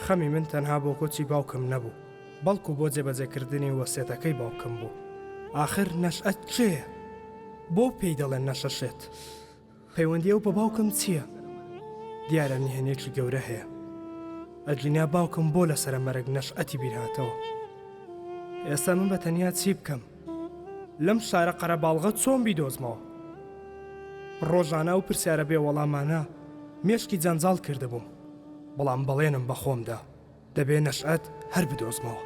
خەمی من تەنها بۆ کۆچی باوکم نەبوو، بەڵکو بۆ جێبەجێکردنی وەسێتەکەی باوکم بوو. ئاخر نەشئەت چێە؟ بۆ پێی دەڵێن نەشەشێت؟ پەیوەندی ئەو بە باوکم چییە؟ دیارە نهێنێکی گەورە هەیە. ئەجینا باوکم بۆ لەسرە مەرگ نەشئەتی بیرهاتەوە. ئێستا من بە تەنیا چی بکەم؟ لەم شارە قەرەباڵغە چۆن بیدۆزمەوە؟ ڕۆژانە و پرسیارە بێ وەڵامانە مێشکی جەنجاڵ کردبووم، بەڵام بەڵێنم بە خۆمدا دەبێ نەشئەت هەر بدۆزمەوە.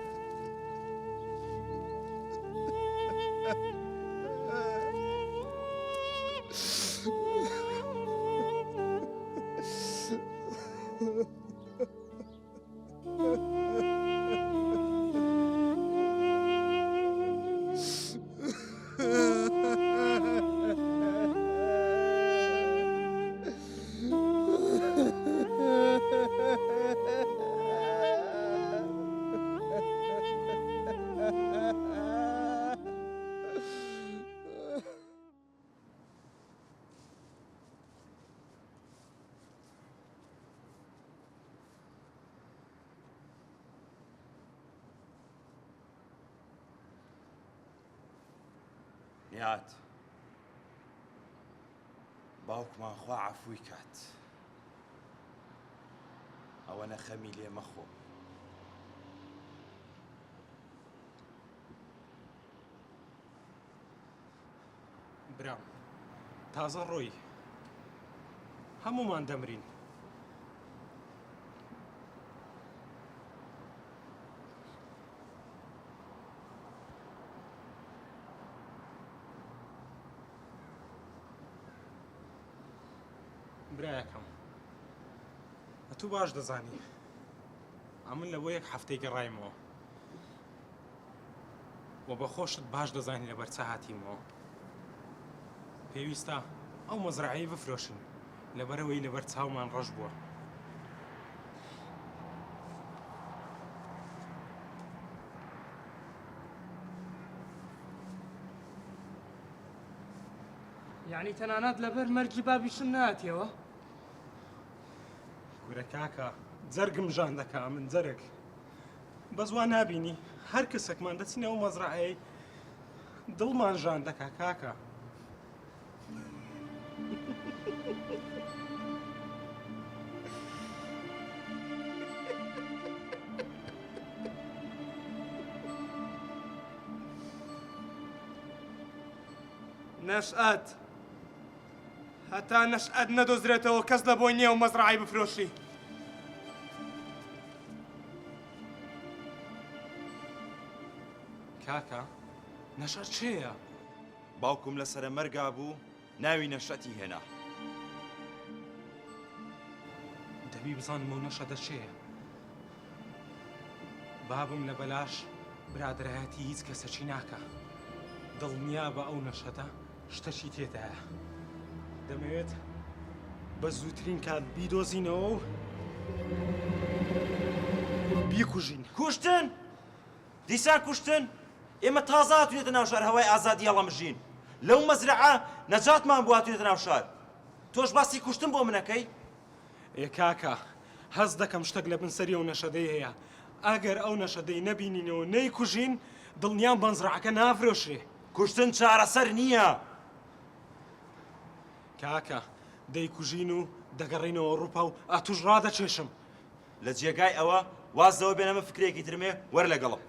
نهات باوکمان خوا عەفوی کات، ئەوەنە خەمی لێ مەخۆ. برام تازە ڕۆی هەمومان دەمرین. برایەکەم ئەتوو باش دەزانی ئەمن لە بۆ یەک هەفتەی گەڕایمەوە و بە خۆشت باش دەزانی لەبەر چە هاتیمەوە. پێویستە ئەو مەزرعەی بفرۆشن لەبەرەوەی لەبەر چاومان ڕەش بووە. یعنی تەنانەت لەبەر مەرگی بابیشم نهاتیەوە؟ گورە کاکە جەرگم ژان دەکا من جەرگ بە زوان نابینی هەر کەسێکمان دەچینەوە مەزرعەیە دڵمان ژان دەکا کاکە. نەشئەت هەتا نەشئەت نەدۆزرێتەوە کەس لە بۆی نییە و مەزرعەی بفرۆشی. کاکە نەشەت چێیە؟ باوکم لە سەرە مەرگا بوو، ناوی نەشەتی هێنا. دەبی بزانم ئەو نەشەتە چێیە. بابم لە بەلاش برادەرایەتی هیچ کەسەکی ناکە، دڵنیا بە ئەو نەشەتە شتەشی تێدایە. دەمەوێت بە زووترین کات بیدۆزینەوە و بیکوژین. کوشتن؟ دیسان کوشتن؟ ئێمە تازە هاتوونێتە ناو شار هەوای ئازادی هەڵەمژین. لەو مەزرعە نەجاتمان بوو هاتوونێتە ناو شار. تۆش باسی کوشتن بۆ منەکەی؟ ئێ کاکە هەز دەکەم شتێک لە بنسەری ئەو نەشەدەی هەیە. ئەگەر ئەو نەشەدەی نەبینینەوە نەیکوژین دڵنیام بەنزرعەکە نافرۆشێ. کوشتن چارەسەر نییە. کاکە دەیکوژین و دەگەڕینەوە ئەوروپا و ئاتوش ڕادەچێشم. لە جێگای ئەوە وازەوە بێنە من فکرێکی ترمێ وەرە لەگەڵم.